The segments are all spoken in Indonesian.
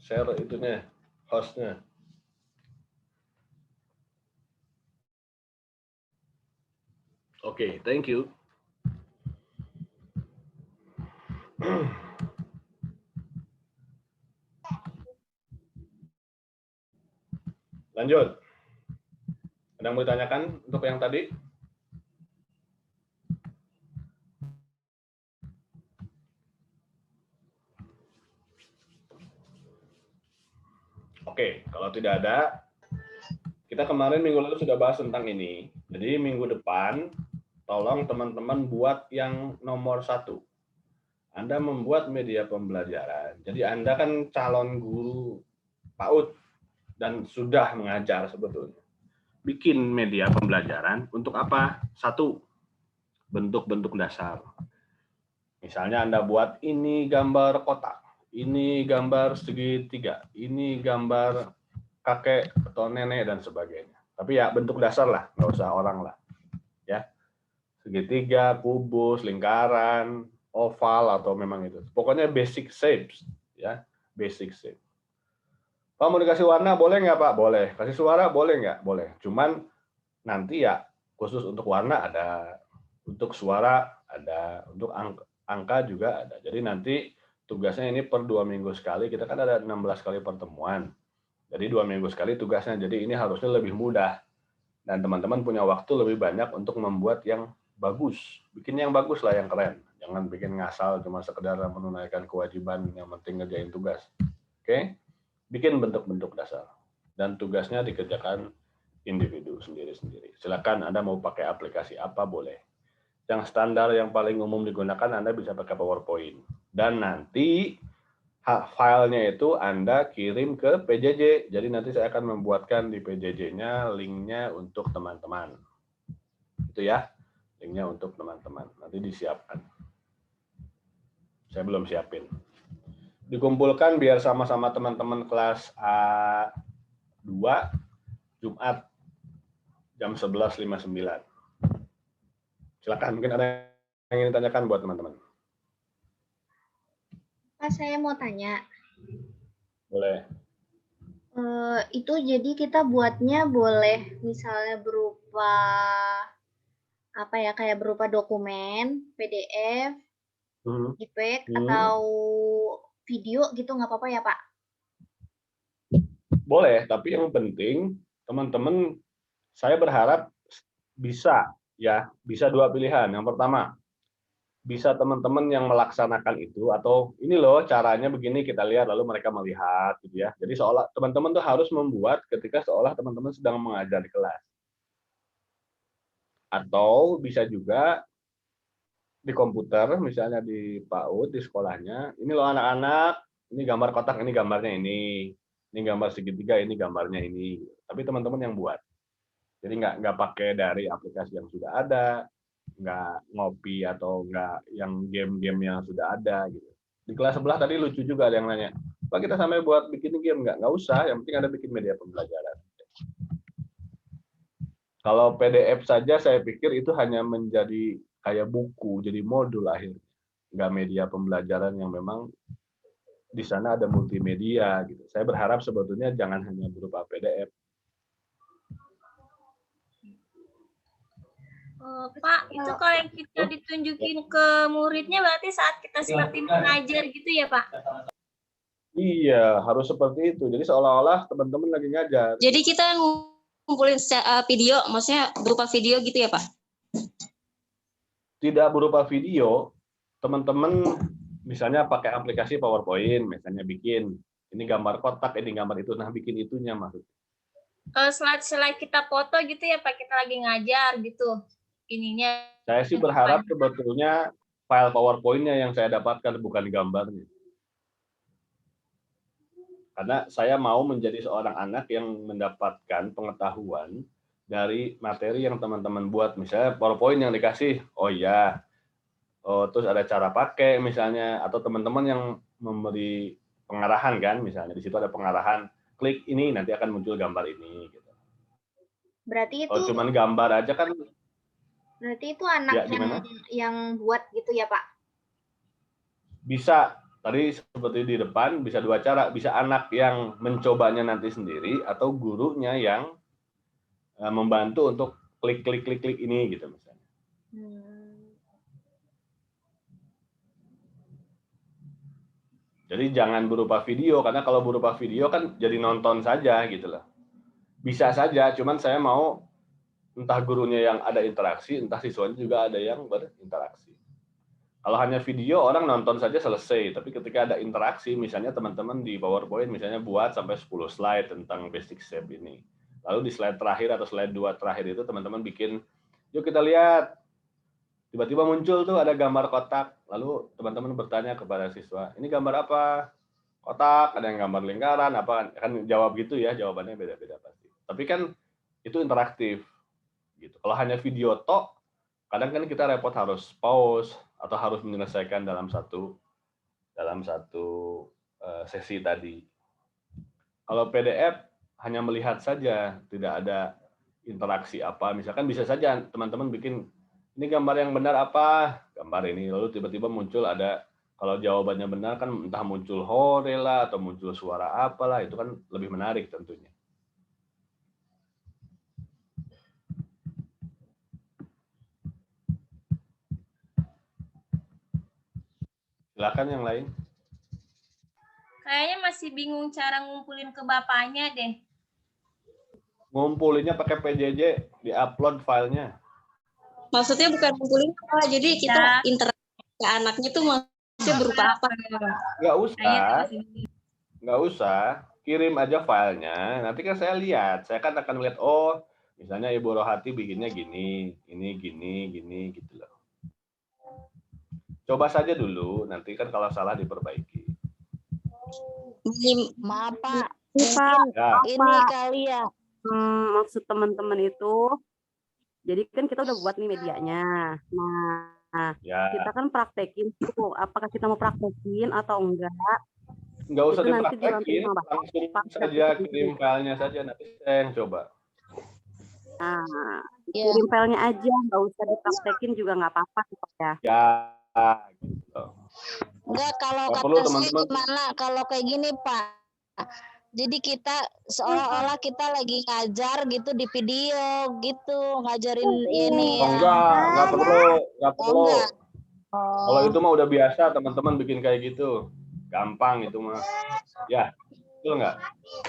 share itunya, hostnya. Oke, thank you. Lanjut. Ada yang mau ditanyakan untuk yang tadi? Oke, kalau tidak ada, kita kemarin minggu lalu sudah bahas tentang ini. Jadi minggu depan, tolong teman-teman buat yang nomor 1. Anda membuat media pembelajaran. Jadi Anda kan calon guru PAUD dan sudah mengajar sebetulnya. Bikin media pembelajaran untuk apa? 1, bentuk-bentuk dasar. Misalnya Anda buat ini gambar kotak, ini gambar segitiga, ini gambar kakek atau nenek dan sebagainya. Tapi ya bentuk dasar lah, nggak usah orang lah. Ya, segitiga, kubus, lingkaran, oval atau memang itu. Pokoknya basic shapes, ya, basic shape. Pak mau dikasih warna boleh nggak Pak? Boleh. Kasih suara boleh nggak? Boleh. Cuman nanti ya khusus untuk warna ada, untuk suara ada, untuk angka juga ada. Jadi nanti tugasnya ini per 2 minggu sekali. Kita kan ada 16 kali pertemuan. Jadi 2 minggu sekali tugasnya. Jadi ini harusnya lebih mudah. Dan teman-teman punya waktu lebih banyak untuk membuat yang bagus. Bikin yang bagus lah, yang keren. Jangan bikin ngasal cuma sekedar menunaikan kewajiban, yang penting ngerjain tugas. Oke? Bikin bentuk-bentuk dasar. Dan tugasnya dikerjakan individu sendiri-sendiri. Silakan Anda mau pakai aplikasi apa boleh. Yang standar yang paling umum digunakan Anda bisa pakai PowerPoint. Dan nanti filenya itu Anda kirim ke PJJ. Jadi nanti saya akan membuatkan di PJJ-nya linknya untuk teman-teman. Itu ya, linknya untuk teman-teman. Nanti disiapkan. Saya belum siapin. Dikumpulkan biar sama-sama teman-teman kelas A2 Jumat jam 11.59. Silakan, mungkin ada yang ingin ditanyakan buat teman-teman. Pak, saya mau tanya. Boleh. Itu jadi kita buatnya boleh misalnya berupa apa ya, kayak berupa dokumen, PDF, JPEG, atau video gitu, nggak apa-apa ya Pak? Boleh, tapi yang penting teman-teman, saya berharap bisa ya, bisa 2 pilihan. Yang pertama, bisa teman-teman yang melaksanakan itu, atau ini loh caranya begini kita lihat lalu mereka melihat gitu ya. Jadi seolah teman-teman tuh harus membuat ketika seolah teman-teman sedang mengajar di kelas. Atau bisa juga di komputer, misalnya di PAUD di sekolahnya, ini loh anak-anak, ini gambar kotak, ini gambarnya ini gambar segitiga, ini gambarnya ini. Tapi teman-teman yang buat. Jadi nggak pakai dari aplikasi yang sudah ada, nggak ngopi atau nggak yang game-game yang sudah ada gitu. Di kelas sebelah tadi lucu juga ada yang nanya, Pak kita sampai buat bikin game nggak usah, yang penting ada bikin media pembelajaran. Kalau PDF saja saya pikir itu hanya menjadi kayak buku, jadi modul akhirnya, nggak media pembelajaran yang memang di sana ada multimedia gitu. Saya berharap sebetulnya jangan hanya berupa PDF. Pak, itu kalau yang kita ditunjukin ke muridnya berarti saat kita seperti mengajar gitu ya Pak? Iya, harus seperti itu. Jadi seolah-olah teman-teman lagi ngajar. Jadi kita ngumpulin video, maksudnya berupa video gitu ya Pak? Tidak berupa video, teman-teman misalnya pakai aplikasi PowerPoint, misalnya bikin ini gambar kotak, ini gambar itu, nah bikin itunya maksudnya. Slide kita foto gitu ya Pak, kita lagi ngajar gitu ininya. Saya sih berharap sebetulnya file PowerPoint-nya yang saya dapatkan, bukan gambarnya. Karena saya mau menjadi seorang anak yang mendapatkan pengetahuan dari materi yang teman-teman buat. Misalnya PowerPoint yang dikasih, oh iya, terus ada cara pakai misalnya, atau teman-teman yang memberi pengarahan kan, misalnya di situ ada pengarahan, klik ini nanti akan muncul gambar ini. Gitu. Berarti itu. Kalau cuma gambar aja kan. Berarti itu anak ya, yang buat gitu ya Pak? Bisa, tadi seperti di depan bisa dua cara, bisa anak yang mencobanya nanti sendiri atau gurunya yang membantu untuk klik ini gitu misalnya. Jadi jangan berupa video, karena kalau berupa video kan jadi nonton saja gitu loh. Bisa saja, cuman saya mau entah gurunya yang ada interaksi, entah siswanya juga ada yang berinteraksi. Kalau hanya video, orang nonton saja selesai. Tapi ketika ada interaksi, misalnya teman-teman di PowerPoint misalnya buat sampai 10 slide tentang basic shape ini. Lalu di slide terakhir atau slide 2 terakhir itu teman-teman bikin, yuk kita lihat. Tiba-tiba muncul tuh ada gambar kotak. Lalu teman-teman bertanya kepada siswa, ini gambar apa? Kotak, ada yang gambar lingkaran, apa? Kan jawab gitu ya, jawabannya beda-beda pasti. Tapi kan itu interaktif. Gitu. Kalau hanya video tok, kadang kan kita repot harus pause atau harus menyelesaikan dalam satu sesi tadi. Kalau PDF hanya melihat saja, tidak ada interaksi apa. Misalkan bisa saja teman-teman bikin, ini gambar yang benar apa? Gambar ini. Lalu tiba-tiba muncul ada, kalau jawabannya benar kan entah muncul hore lah atau muncul suara apalah, itu kan lebih menarik tentunya. Silakan yang lain. Kayaknya masih bingung cara ngumpulin ke bapaknya deh. Ngumpulinnya pakai PJJ, di-upload filenya. Maksudnya bukan ngumpulin apa, jadi kita interaksi ke anaknya tuh maksudnya berupa apa? Nggak usah, kirim aja filenya. Nanti kan saya lihat, saya kan akan melihat, oh misalnya Ibu Rohati bikinnya gini, ini gini gitu loh. Coba saja dulu, nanti kan kalau salah diperbaiki. Maaf Pak, Ya. ini kali ya maksud teman-teman itu, jadi kan kita udah buat nih medianya. Nah, Ya. kita kan praktekin tuh, apakah kita mau praktekin atau enggak? Nggak usah Itu nanti dipraktekin, langsung saja kirim filenya saja, nanti saya yang coba. Nah, kirim filenya aja, nggak usah dipraktekin juga nggak apa-apa ya. Ya, gitu. Enggak, kalau Nggak kata perlu, saya teman-teman. gimana kalau kayak gini Pak? Jadi kita seolah-olah kita lagi ngajar gitu di video gitu, ngajarin ini. Oh nggak perlu. Enggak. Kalau itu mah udah biasa teman-teman bikin kayak gitu, gampang itu mah. Ya, betul nggak?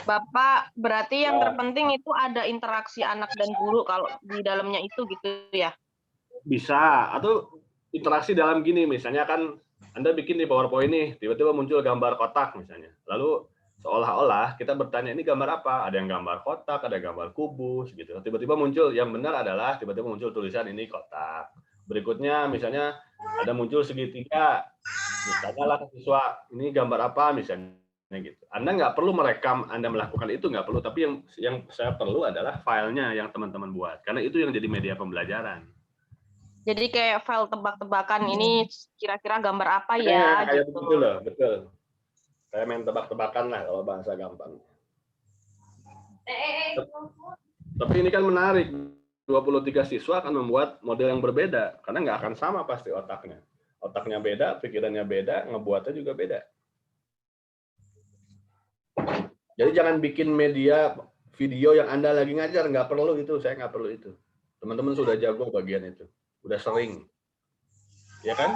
Bapak, berarti yang terpenting itu ada interaksi anak dan guru kalau di dalamnya itu gitu ya? Bisa, atau interaksi dalam gini, misalnya kan Anda bikin di PowerPoint nih, tiba-tiba muncul gambar kotak misalnya. Lalu seolah-olah kita bertanya, ini gambar apa? Ada yang gambar kotak, ada gambar kubus gitu. Tiba-tiba muncul, yang benar adalah tiba-tiba muncul tulisan ini kotak. Berikutnya misalnya ada muncul segitiga. Misalnya lah siswa, ini gambar apa misalnya gitu. Anda nggak perlu merekam Anda melakukan itu, nggak perlu, tapi yang saya perlu adalah filenya yang teman-teman buat. Karena itu yang jadi media pembelajaran. Jadi kayak file tebak-tebakan ini kira-kira gambar apa ya? Kayak gitu. begitu loh, betul. Kayak main tebak-tebakan lah kalau bahasa gampang. Tapi ini kan menarik. 23 siswa akan membuat model yang berbeda. Karena nggak akan sama pasti otaknya. Otaknya beda, pikirannya beda, ngebuatnya juga beda. Jadi jangan bikin media video yang Anda lagi ngajar. Nggak perlu itu, saya nggak perlu itu. Teman-teman sudah jago bagian itu. Udah sering. Ya kan?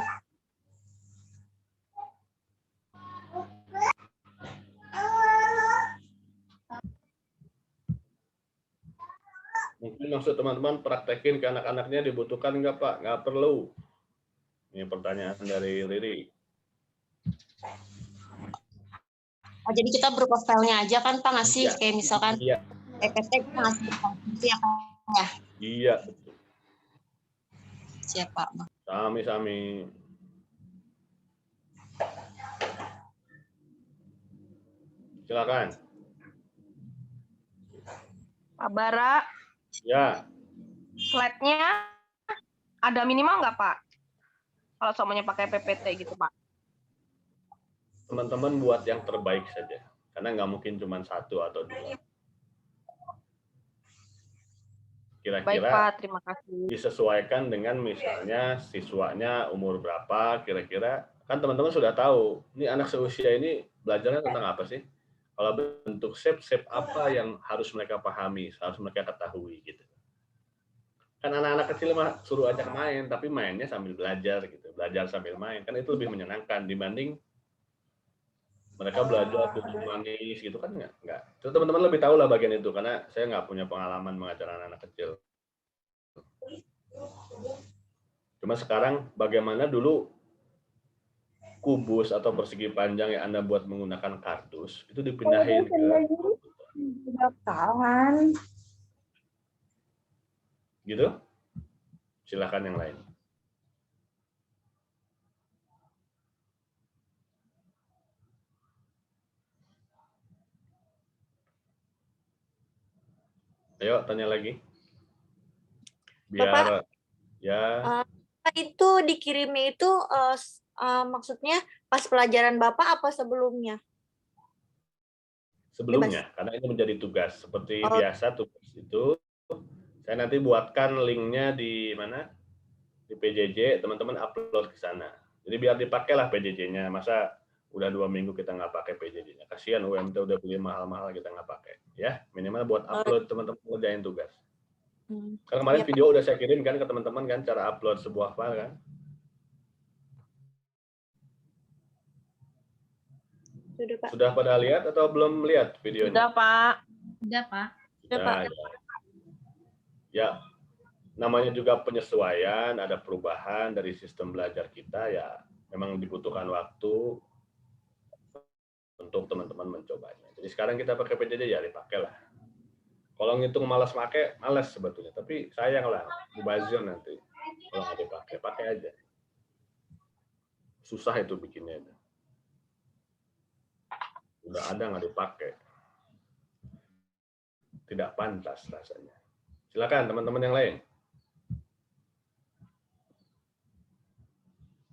Mungkin maksud teman-teman praktekin ke anak-anaknya dibutuhkan nggak Pak? Nggak perlu. Ini pertanyaan dari Riri. Oh, jadi kita berupa filenya aja kan Pak ngasih Iya. kayak misalkan Iya. PPT ngasih ya kan ya. Iya, betul. Siap Pak. Sami-sami. Silakan. Pak Bara, Ya. slide-nya ada minimal nggak Pak? Kalau semuanya pakai PPT gitu Pak. Teman-teman buat yang terbaik saja. Karena nggak mungkin cuma 1 atau 2. Baik Kira-kira Pak, terima kasih. disesuaikan dengan misalnya siswanya umur berapa, kira-kira kan teman-teman sudah tahu, ini anak seusia ini belajarnya tentang apa sih? Kalau bentuk shape apa yang harus mereka pahami, harus mereka ketahui gitu. Kan anak-anak kecil mah suruh ajak main, tapi mainnya sambil belajar gitu, belajar sambil main, kan itu lebih menyenangkan dibanding mereka belajar duduk manis gitu kan nggak. Terus teman-teman lebih tahu lah bagian itu karena saya nggak punya pengalaman mengajar anak-anak kecil. Cuma sekarang bagaimana dulu kubus atau persegi panjang yang Anda buat menggunakan kardus itu dipindahin ke gitu. Silakan yang lain. Ayo tanya lagi. Biar Bapak, ya itu dikirimnya itu maksudnya pas pelajaran Bapak apa sebelumnya? sebelumnya karena ini menjadi tugas seperti Oh. biasa tugas itu saya nanti buatkan linknya di mana di PJJ, teman-teman upload ke sana. Jadi biar dipakailah PJJ-nya. Masa udah 2 minggu kita nggak pakai PJJ-nya. Kasihan UMT udah beli mahal-mahal kita nggak pakai. Ya minimal buat upload teman-teman ngerjain tugas. Karena kemarin video udah saya kirim kan ke teman-teman kan cara upload sebuah file kan. Sudah, Pak. Sudah pada lihat atau belum lihat videonya? Sudah, Pak. Udah, Pak. Sudah, Pak. Ya, namanya juga penyesuaian, ada perubahan dari sistem belajar kita ya. Memang dibutuhkan waktu untuk teman-teman mencobanya. Jadi sekarang kita pakai PJJ ya dipakailah. Kalau ngitung malas pakai, malas sebetulnya. Tapi sayang lah, mubazir nanti. Kalau nggak dipakai, pakai aja. Susah itu bikinnya. Udah ada nggak dipakai. Tidak pantas rasanya. Silakan teman-teman yang lain.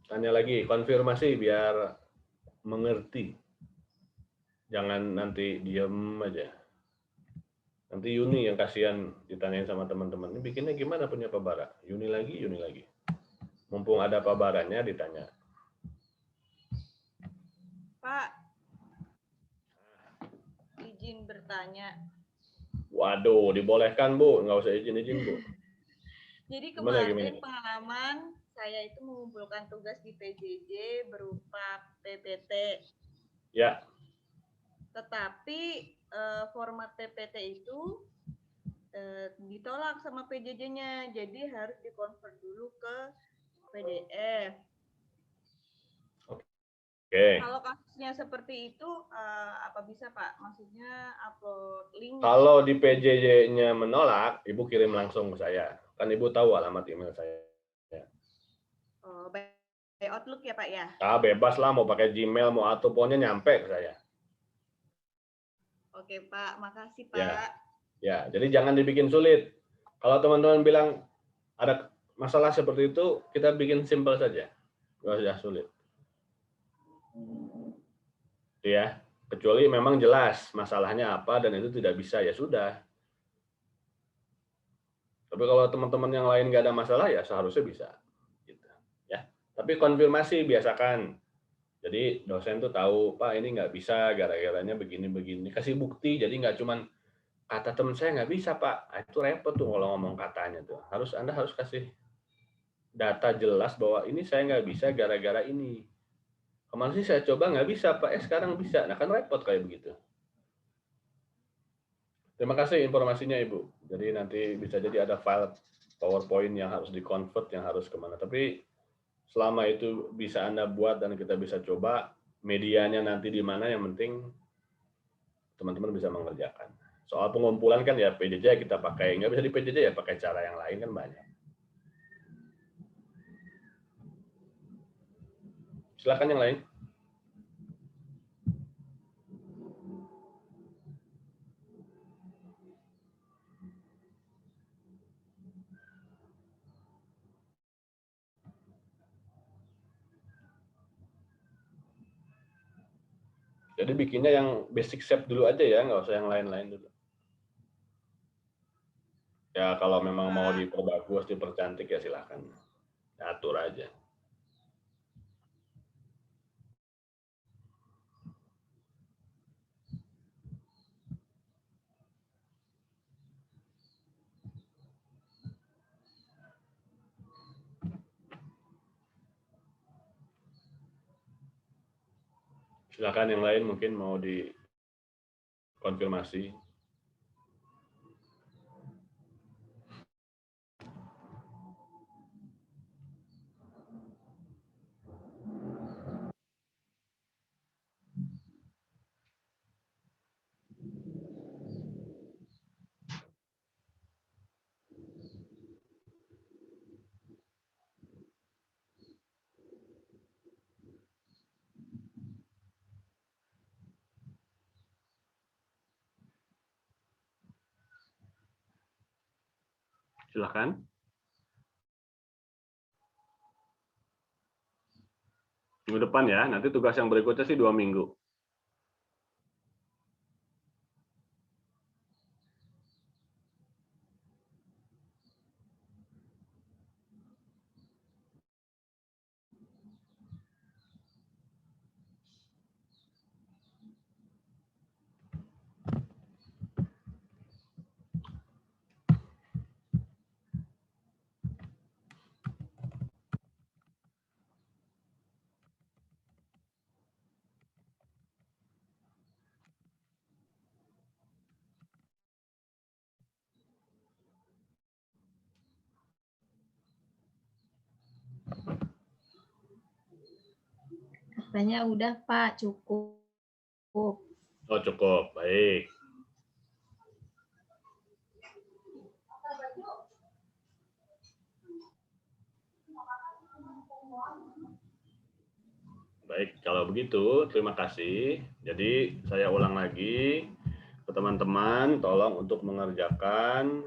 Tanya lagi, konfirmasi biar mengerti. Jangan nanti diem aja. Nanti Yuni yang kasihan ditanyain sama teman-teman. Ini bikinnya gimana punya Pak Bara? Yuni lagi. Mumpung ada Pak Baranya ditanya. Pak, izin bertanya. Waduh, dibolehkan Bu, nggak usah izin-izin Bu. Jadi Gimana? kemarin pengalaman saya itu mengumpulkan tugas di PJJ berupa PPT. Ya. Tetapi format PPT itu ditolak sama PJJ-nya, jadi harus dikonvert dulu ke PDF. Oke. Kalau kasusnya seperti itu, apa bisa Pak? Maksudnya upload link? Kalau di PJJ-nya menolak, Ibu kirim langsung ke saya. Kan Ibu tahu alamat email saya. Oh, by Outlook ya Pak ya? Ah, bebas lah, mau pakai Gmail, mau atau pokoknya nyampe ke saya. Oke Pak, makasih Pak. Ya, jadi jangan dibikin sulit. Kalau teman-teman bilang ada masalah seperti itu, kita bikin simpel saja. Nggak usah sulit. Ya, kecuali memang jelas masalahnya apa dan itu tidak bisa, ya sudah. Tapi kalau teman-teman yang lain nggak ada masalah, ya seharusnya bisa. Gitu. Ya. Tapi konfirmasi biasakan. Jadi dosen tuh tahu, Pak ini nggak bisa, gara-garanya begini-begini. Kasih bukti, jadi nggak cuman kata teman saya nggak bisa, Pak. Itu repot tuh kalau ngomong katanya tuh. Anda harus kasih data jelas bahwa ini saya nggak bisa gara-gara ini. Kemarin sih saya coba nggak bisa, Pak. Sekarang bisa. Nah kan repot kayak begitu. Terima kasih informasinya, Ibu. Jadi nanti bisa jadi ada file PowerPoint yang harus di-convert, yang harus kemana. Tapi selama itu bisa Anda buat dan kita bisa coba, medianya nanti di mana, yang penting teman-teman bisa mengerjakan. Soal pengumpulan kan ya PJJ kita pakai, nggak bisa di PJJ ya pakai cara yang lain kan banyak. Silakan yang lain. Jadi bikinnya yang basic shape dulu aja ya, nggak usah yang lain-lain dulu. Ya kalau memang mau diperbagus, dipercantik ya silakan. Atur aja. Silakan yang lain mungkin mau dikonfirmasi. Silakan. Minggu depan ya, nanti tugas yang berikutnya sih 2 minggu. Katanya udah Pak, cukup. Oh cukup, baik. Baik, kalau begitu terima kasih. Jadi saya ulang lagi ke teman-teman, tolong untuk mengerjakan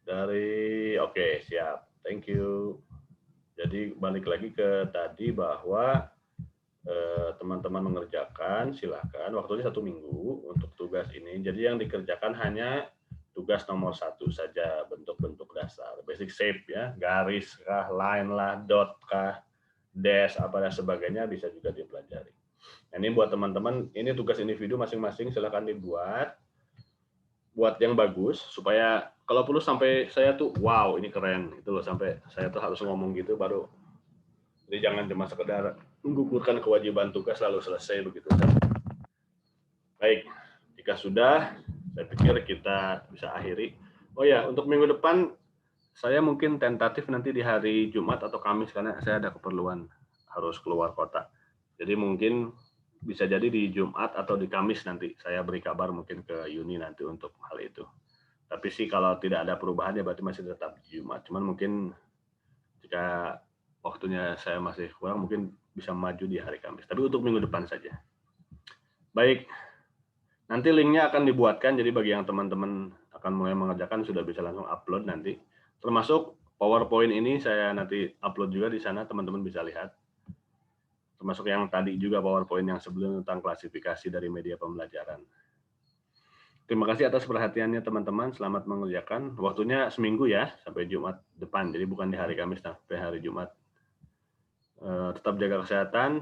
dari, oke, siap, thank you. Jadi balik lagi ke tadi bahwa teman-teman mengerjakan, silakan, waktunya 1 minggu untuk tugas ini. Jadi yang dikerjakan hanya tugas nomor 1 saja, bentuk-bentuk dasar, basic shape ya, garis kah, line lah, dot kah, dash, apa dan sebagainya bisa juga dipelajari. Nah, ini buat teman-teman, ini tugas individu masing-masing, silakan dibuat. Buat yang bagus, supaya kalau perlu sampai saya tuh, wow ini keren, itu loh, sampai saya tuh harus ngomong gitu baru. Jadi jangan cuma sekedar menggugurkan kewajiban tugas lalu selesai begitu. Baik, jika sudah, saya pikir kita bisa akhiri. Oh ya, untuk minggu depan, saya mungkin tentatif nanti di hari Jumat atau Kamis, karena saya ada keperluan harus keluar kota. Jadi mungkin bisa jadi di Jumat atau di Kamis nanti saya beri kabar mungkin ke Yuni nanti untuk hal itu. Tapi sih kalau tidak ada perubahan ya berarti masih tetap di Jumat. Cuman mungkin jika waktunya saya masih kurang mungkin bisa maju di hari Kamis. Tapi untuk minggu depan saja. Baik, nanti linknya akan dibuatkan. Jadi bagi yang teman-teman akan mulai mengerjakan sudah bisa langsung upload nanti. Termasuk PowerPoint ini saya nanti upload juga di sana, teman-teman bisa lihat. Termasuk yang tadi juga PowerPoint yang sebelum tentang klasifikasi dari media pembelajaran. Terima kasih atas perhatiannya teman-teman, selamat mengerjakan. Waktunya seminggu ya, sampai Jumat depan, jadi bukan di hari Kamis, sampai hari Jumat. Tetap jaga kesehatan,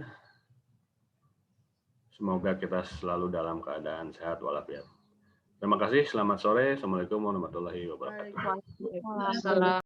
semoga kita selalu dalam keadaan sehat walafiat. Terima kasih, selamat sore, Assalamualaikum warahmatullahi wabarakatuh. Waalaikumsalam.